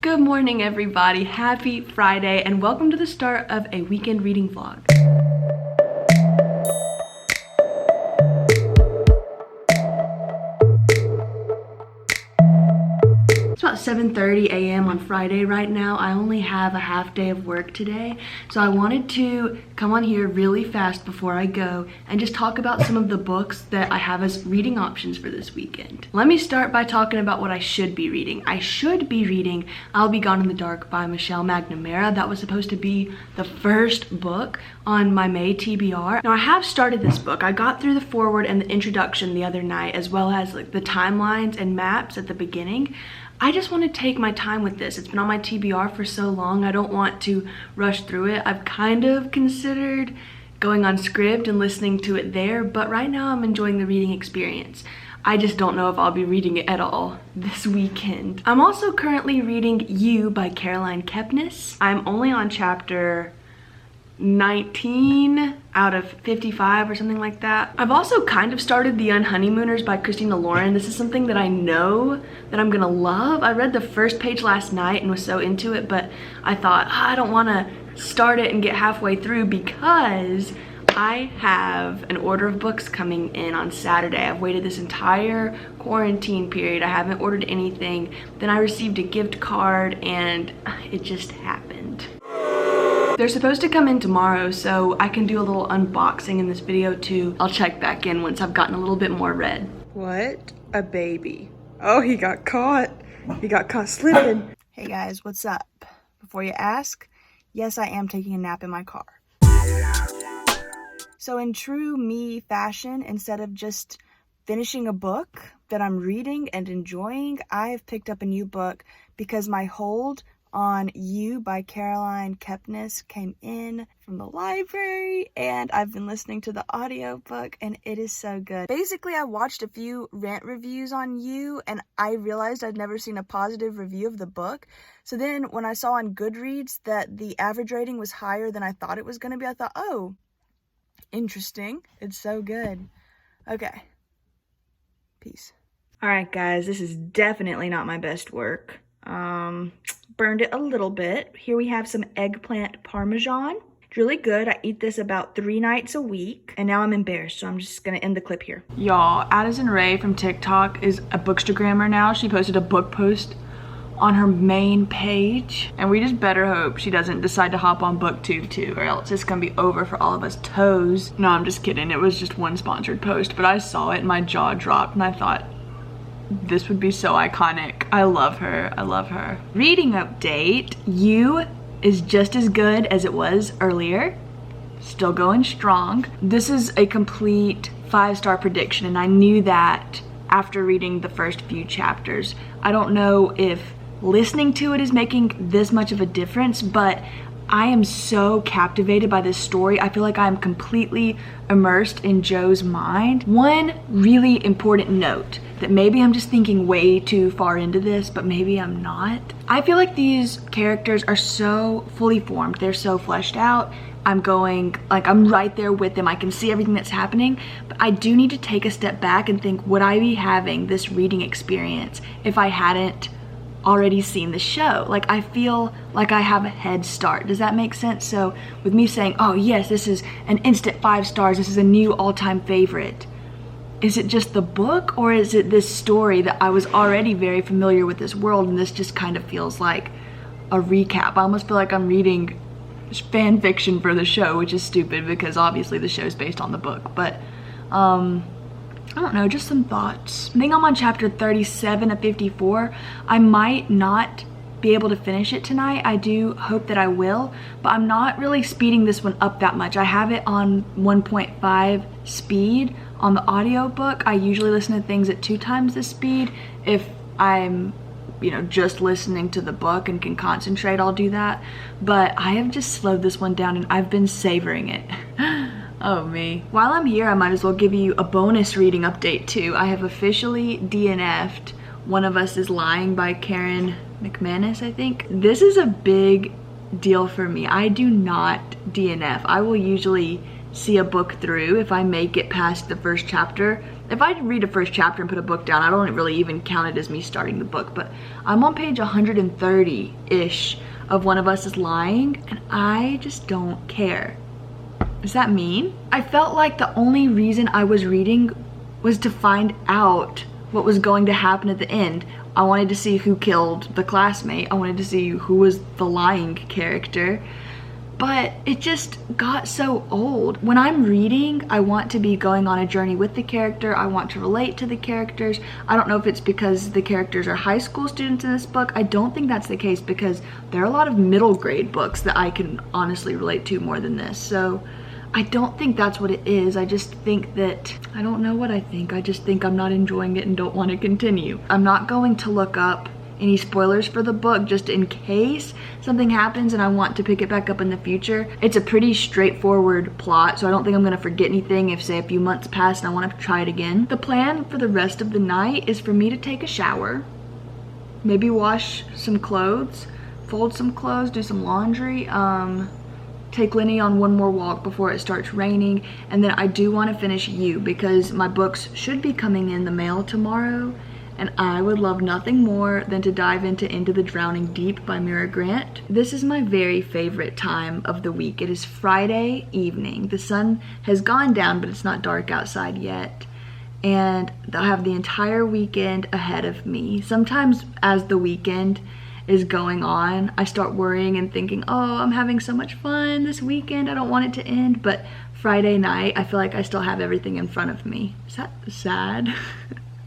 Good morning, everybody. Happy Friday, and welcome to the start of a weekend reading vlog. It's about 7:30 a.m. on Friday right now. I only have a half day of work today, so I wanted to come on here really fast before I go and just talk about some of the books that I have as reading options for this weekend. Let me start by talking about what I should be reading. I should be reading I'll Be Gone in the Dark by Michelle McNamara. That was supposed to be the first book on my May TBR. Now I have started this book. I got through the foreword and the introduction the other night, as well as like the timelines and maps at the beginning. I just want to take my time with this. It's been on my TBR for so long. I don't want to rush through it. I've kind of considered going on Scribd and listening to it there, but right now I'm enjoying the reading experience. I just don't know if I'll be reading it at all this weekend. I'm also currently reading You by Caroline Kepnes. I'm only on chapter 19 out of 55 or something like that. I've also kind of started The Unhoneymooners by Christina Lauren. This is something that I know that I'm gonna love. I read the first page last night and was so into it, but I thought, I don't wanna start it and get halfway through because I have an order of books coming in on Saturday. I've waited this entire quarantine period. I haven't ordered anything. Then I received a gift card and it just happened. They're supposed to come in tomorrow, so I can do a little unboxing in this video too. I'll check back in once I've gotten a little bit more read. What a baby. Oh, he got caught. He got caught slipping. Hey guys, what's up? Before you ask, yes, I am taking a nap in my car. So in true me fashion, instead of just finishing a book that I'm reading and enjoying, I have picked up a new book because my hold on You by Caroline Kepnes came in from the library, and I've been listening to the audiobook and it is so good. Basically, I watched a few rant reviews on You and I realized I'd never seen a positive review of the book. So then when I saw on Goodreads that the average rating was higher than I thought it was going to be, I thought, oh, interesting. It's so good. Okay. Peace. All right, guys, this is definitely not my best work. Burned it a little bit. Here we have some eggplant parmesan. It's really good. I eat this about 3 nights a week, and now I'm embarrassed, so I'm just gonna end the clip here. Y'all, Addison Rae from TikTok is a bookstagrammer now. She posted a book post on her main page, and we just better hope she doesn't decide to hop on BookTube too, or else it's gonna be over for all of us toes. No, I'm just kidding. It was just one sponsored post, but I saw it and my jaw dropped, and I thought, this would be so iconic. I love her. I love her. Reading update. You is just as good as it was earlier. Still going strong. This is a complete 5-star prediction, and I knew that after reading the first few chapters. I don't know if listening to it is making this much of a difference, but I am so captivated by this story. I feel like I'm completely immersed in Joe's mind. One really important note that maybe I'm just thinking way too far into this, but maybe I'm not. I feel like these characters are so fully formed. They're so fleshed out. I'm right there with them. I can see everything that's happening, but I do need to take a step back and think, would I be having this reading experience if I hadn't already seen the show? Like, I feel like I have a head start. Does that make sense? So with me saying, oh yes, this is an instant 5 stars, this is a new all-time favorite, is it just the book, or is it this story that I was already very familiar with this world, and this just kind of feels like a recap? I almost feel like I'm reading fan fiction for the show, which is stupid because obviously the show is based on the book, but I don't know, just some thoughts. I think I'm on chapter 37 of 54. I might not be able to finish it tonight. I do hope that I will, but I'm not really speeding this one up that much. I have it on 1.5 speed on the audiobook. I usually listen to things at 2 times the speed. If I'm, just listening to the book and can concentrate, I'll do that. But I have just slowed this one down and I've been savoring it. Oh me. While I'm here, I might as well give you a bonus reading update too. I have officially DNF'd One of Us is Lying by Karen McManus, I think. This is a big deal for me. I do not DNF. I will usually see a book through if I make it past the first chapter. If I read a first chapter and put a book down, I don't really even count it as me starting the book, but I'm on page 130-ish of One of Us is Lying, and I just don't care. Does that mean? I felt like the only reason I was reading was to find out what was going to happen at the end. I wanted to see who killed the classmate. I wanted to see who was the lying character. But it just got so old. When I'm reading, I want to be going on a journey with the character. I want to relate to the characters. I don't know if it's because the characters are high school students in this book. I don't think that's the case because there are a lot of middle grade books that I can honestly relate to more than this. So I don't think that's what it is. I just think that, I don't know what I think. I just think I'm not enjoying it and don't want to continue. I'm not going to look up any spoilers for the book just in case something happens and I want to pick it back up in the future. It's a pretty straightforward plot, so I don't think I'm gonna forget anything if, say, a few months pass and I want to try it again. The plan for the rest of the night is for me to take a shower, maybe wash some clothes, fold some clothes, do some laundry, take Lenny on one more walk before it starts raining, and then I do want to finish You because my books should be coming in the mail tomorrow, and I would love nothing more than to dive into the Drowning Deep by Mira Grant. This is my very favorite time of the week. It is Friday evening. The sun has gone down, but it's not dark outside yet. And I'll have the entire weekend ahead of me. Sometimes as the weekend is going on, I start worrying and thinking, oh, I'm having so much fun this weekend, I don't want it to end. But Friday night, I feel like I still have everything in front of me. Is that sad?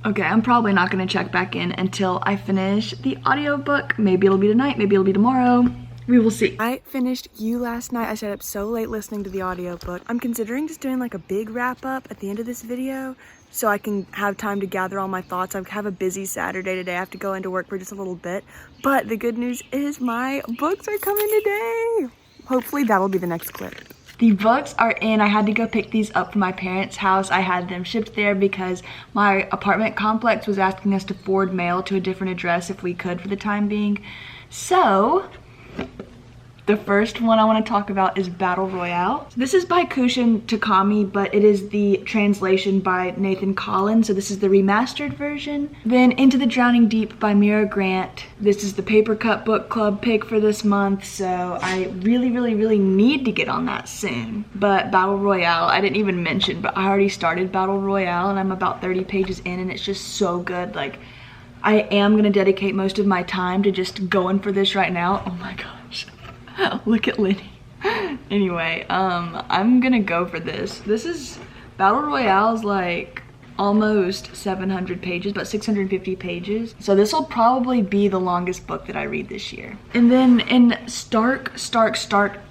Okay, I'm probably not gonna check back in until I finish the audiobook. Maybe it'll be tonight, maybe it'll be tomorrow. We will see. I finished You last night. I stayed up so late listening to the audiobook. I'm considering just doing like a big wrap up at the end of this video so I can have time to gather all my thoughts. I have a busy Saturday today. I have to go into work for just a little bit. But the good news is my books are coming today. Hopefully that'll be the next clip. The books are in. I had to go pick these up from my parents' house. I had them shipped there because my apartment complex was asking us to forward mail to a different address if we could for the time being. So the first one I want to talk about is Battle Royale. This is by Kushin Takami, but it is the translation by Nathan Collins, so this is the remastered version. Then Into the Drowning Deep by Mira Grant. This is the Paper Cut Book Club pick for this month, so I really need to get on that soon. But Battle Royale, I didn't even mention, but I already started Battle Royale and I'm about 30 pages in and it's just so good. Like, I am gonna dedicate most of my time to just going for this right now. Oh my gosh. Look at Lenny. Anyway, I'm gonna go for this. This is, Battle Royale is like almost 700 pages, about 650 pages. So this will probably be the longest book that I read this year. And then in stark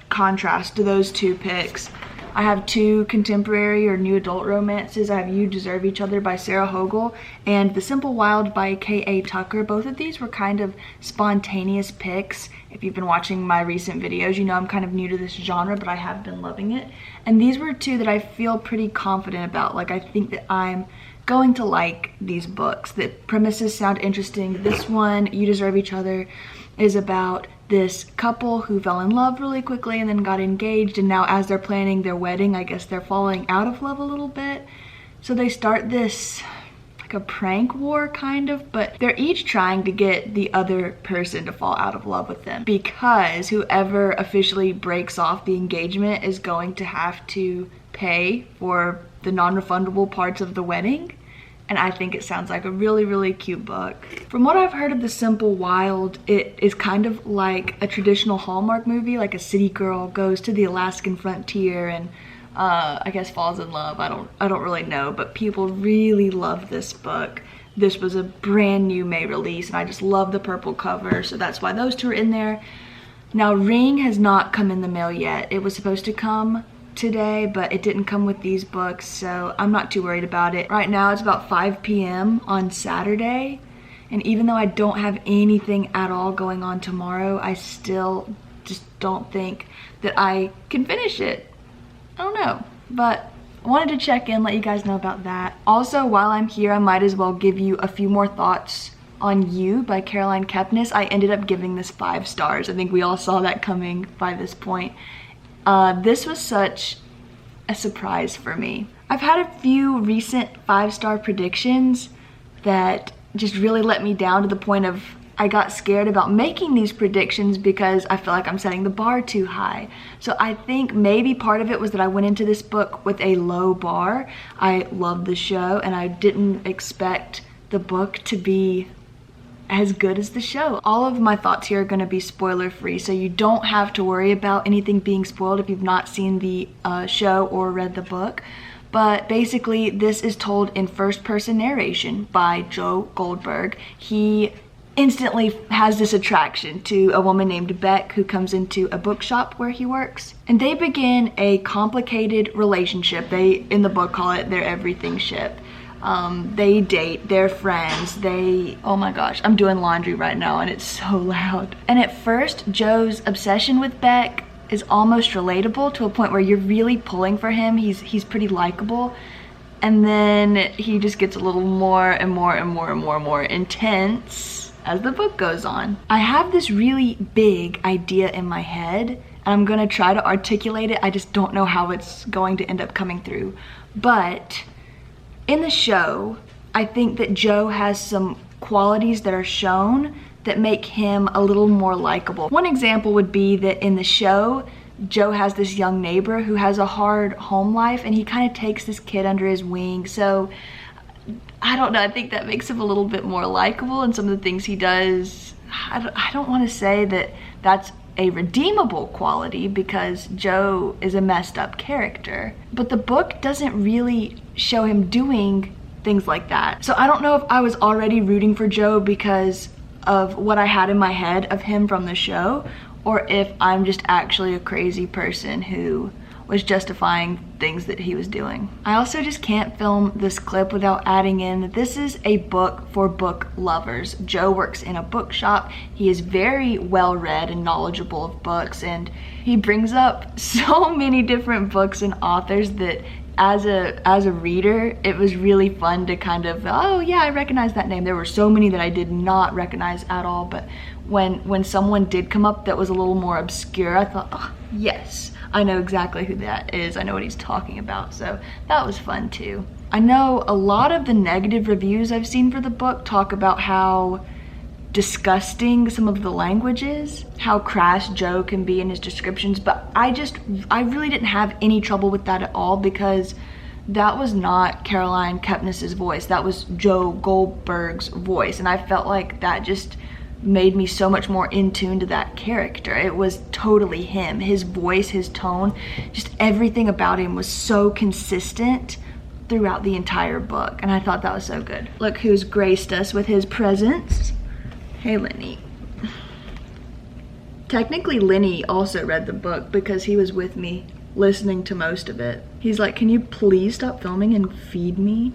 contrast to those two picks, I have two contemporary or new adult romances. I have You Deserve Each Other by Sarah Hogle and The Simple Wild by K.A. Tucker. Both of these were kind of spontaneous picks. If you've been watching my recent videos, you know I'm kind of new to this genre, but I have been loving it. And these were two that I feel pretty confident about. Like, I think that I'm going to like these books. The premises sound interesting. This one, You Deserve Each Other, is about this couple who fell in love really quickly and then got engaged, and now as they're planning their wedding, I guess they're falling out of love a little bit. So they start this, like a prank war kind of, but they're each trying to get the other person to fall out of love with them because whoever officially breaks off the engagement is going to have to pay for the non-refundable parts of the wedding. And I think it sounds like a really cute book. From what I've heard of The Simple Wild, it is kind of like a traditional Hallmark movie, like a city girl goes to the Alaskan frontier and I guess falls in love. I don't really know, but people really love this book. This was a brand new May release and I just love the purple cover, so that's why those two are in there. Now Ring has not come in the mail yet. It was supposed to come today, but it didn't come with these books, so I'm not too worried about it. Right now it's about 5 p.m. on Saturday, and even though I don't have anything at all going on tomorrow, I still just don't think that I can finish it. I don't know, but I wanted to check in, let you guys know about that. Also, while I'm here, I might as well give you a few more thoughts on You by Caroline Kepnes. I ended up giving this 5 stars. I think we all saw that coming by this point. This was such a surprise for me. I've had a few recent 5-star predictions that just really let me down to the point of I got scared about making these predictions because I feel like I'm setting the bar too high. So I think maybe part of it was that I went into this book with a low bar. I loved the show and I didn't expect the book to be as good as the show. All of my thoughts here are going to be spoiler free, so you don't have to worry about anything being spoiled if you've not seen the show or read the book. But basically, this is told in first-person narration by Joe Goldberg. He instantly has this attraction to a woman named Beck who comes into a bookshop where he works. And they begin a complicated relationship. They, in the book, call it their everything ship. They date, they're friends, oh my gosh, I'm doing laundry right now and it's so loud. And at first, Joe's obsession with Beck is almost relatable to a point where you're really pulling for him. He's pretty likable. And then he just gets a little more and more and more and more and more intense as the book goes on. I have this really big idea in my head and I'm gonna try to articulate it. I just don't know how it's going to end up coming through. But in the show, I think that Joe has some qualities that are shown that make him a little more likable. One example would be that in the show, Joe has this young neighbor who has a hard home life and he kind of takes this kid under his wing. So I don't know, I think that makes him a little bit more likable, and some of the things he does, I don't want to say that that's a redeemable quality because Joe is a messed up character, but the book doesn't really show him doing things like that. So I don't know if I was already rooting for Joe because of what I had in my head of him from the show, or if I'm just actually a crazy person who was justifying things that he was doing. I also just can't film this clip without adding in that this is a book for book lovers. Joe works in a bookshop. He is very well read and knowledgeable of books, and he brings up so many different books and authors that as a reader, it was really fun to kind of, oh yeah, I recognize that name. There were so many that I did not recognize at all, but when someone did come up that was a little more obscure, I thought, oh yes, I know exactly who that is. I know what he's talking about. So that was fun too. I know a lot of the negative reviews I've seen for the book talk about how disgusting some of the language is, how crass Joe can be in his descriptions, but I really didn't have any trouble with that at all because that was not Caroline Kepnes's voice. That was Joe Goldberg's voice, and I felt like that just made me so much more in tune to that character. It was totally him. His voice, his tone, just everything about him was so consistent throughout the entire book, and I thought that was so good. Look who's graced us with his presence. Hey, Lenny. Technically, Lenny also read the book because he was with me listening to most of it. He's like, can you please stop filming and feed me?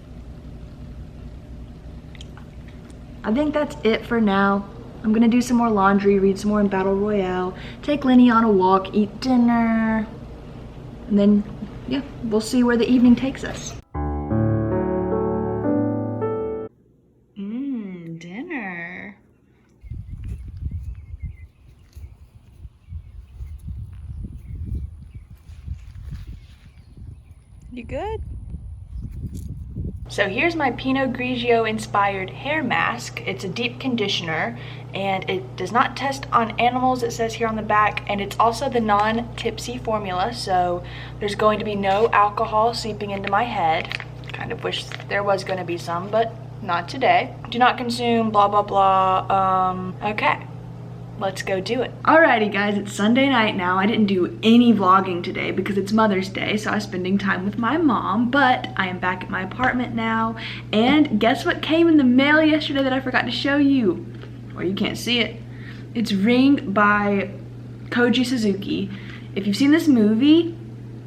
I think that's it for now. I'm gonna do some more laundry, read some more in Battle Royale, take Lenny on a walk, eat dinner, and then, yeah, we'll see where the evening takes us. Dinner. You good? So here's my Pinot Grigio inspired hair mask. It's a deep conditioner and it does not test on animals, it says here on the back, and it's also the non-tipsy formula, so there's going to be no alcohol seeping into my head. Kind of wish there was going to be some, but not today. Do not consume, blah blah blah. Okay, let's go do it. Alrighty guys, it's Sunday night now. I didn't do any vlogging today because it's Mother's Day, so I was spending time with my mom, but I am back at my apartment now, and guess what came in the mail yesterday that I forgot to show you? Or you can't see it. It's Ring by Koji Suzuki. If you've seen this movie,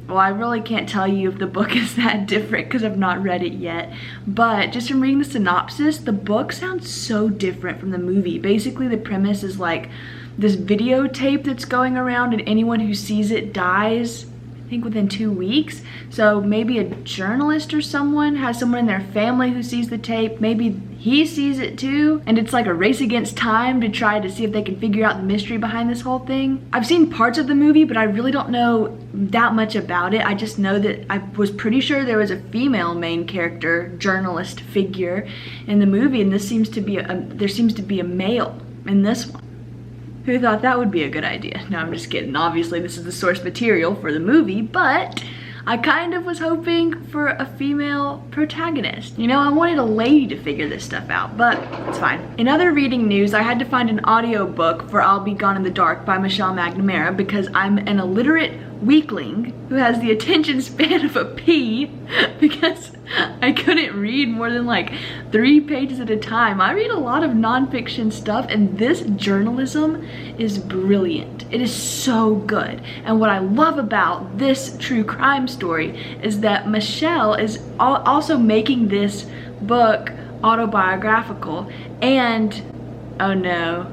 well, I really can't tell you if the book is that different because I've not read it yet, but just from reading the synopsis, the book sounds so different from the movie. Basically, the premise is like this videotape that's going around and anyone who sees it dies, I think within 2 weeks. So maybe a journalist or someone has someone in their family who sees the tape. Maybe he sees it too, and it's like a race against time to try to see if they can figure out the mystery behind this whole thing. I've seen parts of the movie, but I really don't know that much about it. I just know that I was pretty sure there was a female main character, journalist figure in the movie, and there seems to be a male in this one. Who thought that would be a good idea? No, I'm just kidding. Obviously, this is the source material for the movie, but I kind of was hoping for a female protagonist. You know, I wanted a lady to figure this stuff out, but it's fine. In other reading news, I had to find an audiobook for I'll Be Gone in the Dark by Michelle McNamara because I'm an illiterate weakling who has the attention span of a pea because I couldn't read more than like 3 pages at a time. I read a lot of nonfiction stuff, and this journalism is brilliant. It is so good. And what I love about this true crime story is that Michelle is also making this book autobiographical, and oh no,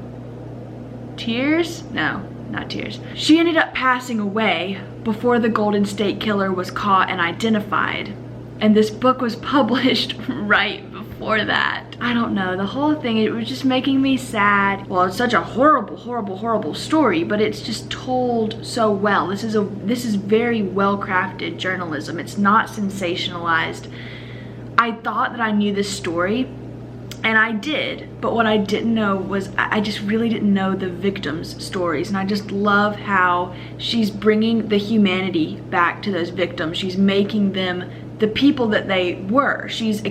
tears? No. Not tears. She ended up passing away before the Golden State Killer was caught and identified. And this book was published right before that. I don't know, the whole thing, it was just making me sad. Well, it's such a horrible, horrible, horrible story, but it's just told so well. This is very well-crafted journalism. It's not sensationalized. I thought that I knew this story, and I did, but what I didn't know was I just really didn't know the victims' stories, and I just love how she's bringing the humanity back to those victims. She's making them the people that they were. She's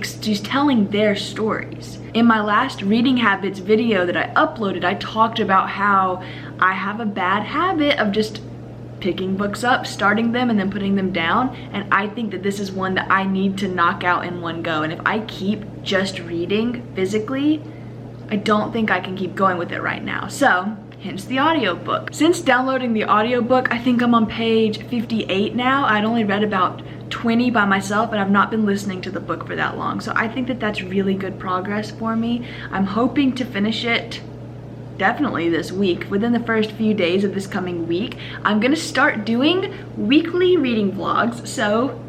telling their stories. In my last Reading Habits video that I uploaded, I talked about how I have a bad habit of just picking books up, starting them, and then putting them down, and I think that this is one that I need to knock out in one go. And if I keep just reading physically, I don't think I can keep going with it right now. So hence the audiobook. Since downloading the audiobook, I think I'm on page 58 now. I'd only read about 20 by myself, and I've not been listening to the book for that long, so I think that that's really good progress for me. I'm hoping to finish it definitely this week. Within the first few days of this coming week, I'm gonna start doing weekly reading vlogs, so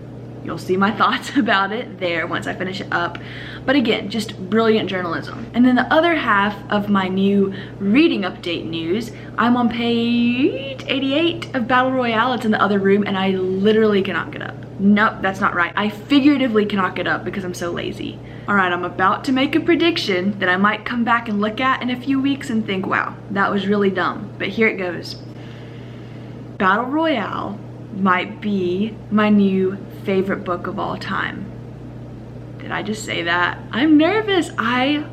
you'll see my thoughts about it there once I finish it up. But again, just brilliant journalism. And then the other half of my new reading update news, I'm on page 88 of Battle Royale. It's in the other room, and I literally cannot get up. Nope, that's not right. I figuratively cannot get up because I'm so lazy. All right, I'm about to make a prediction that I might come back and look at in a few weeks and think, wow, that was really dumb. But here it goes. Battle Royale might be my new favorite book of all time. Did I just say that? I'm nervous. I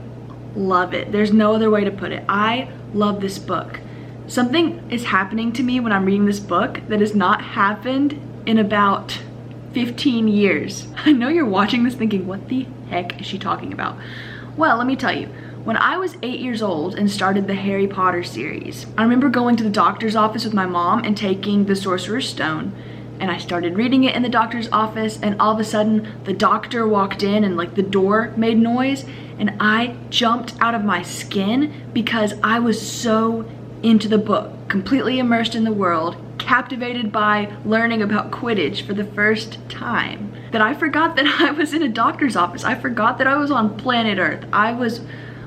love it. There's no other way to put it. I love this book. Something is happening to me when I'm reading this book that has not happened in about 15 years. I know you're watching this thinking, what the heck is she talking about? Well, let me tell you. When I was 8 years old and started the Harry Potter series, I remember going to the doctor's office with my mom and taking the Sorcerer's Stone, and I started reading it in the doctor's office, and all of a sudden the doctor walked in and like the door made noise, and I jumped out of my skin because I was so into the book, completely immersed in the world, captivated by learning about Quidditch for the first time, that I forgot that I was in a doctor's office. I forgot that I was on planet Earth. I was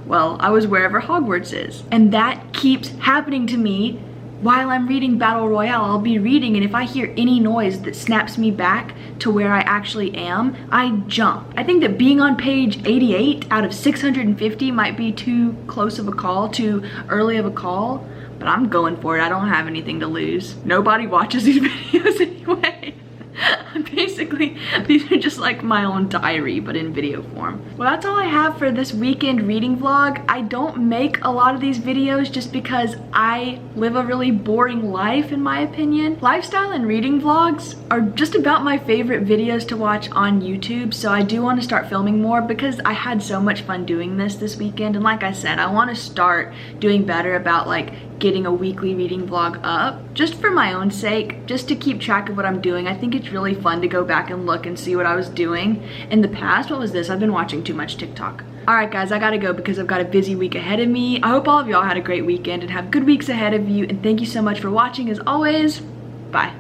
wherever Hogwarts is. And that keeps happening to me while I'm reading Battle Royale. I'll be reading, and if I hear any noise that snaps me back to where I actually am, I jump. I think that being on page 88 out of 650 might be too close of a call, too early of a call, but I'm going for it. I don't have anything to lose. Nobody watches these videos anyway. Basically, these are just like my own diary, but in video form. Well, that's all I have for this weekend reading vlog. I don't make a lot of these videos just because I live a really boring life, in my opinion. Lifestyle and reading vlogs are just about my favorite videos to watch on YouTube, so I do want to start filming more because I had so much fun doing this weekend, and like I said, I want to start doing better about like getting a weekly reading vlog up, just for my own sake, just to keep track of what I'm doing. I think it's really fun to go back and look and see what I was doing in the past. What was this? I've been watching too much TikTok. All right, guys, I gotta go because I've got a busy week ahead of me. I hope all of y'all had a great weekend and have good weeks ahead of you, and thank you so much for watching as always. Bye.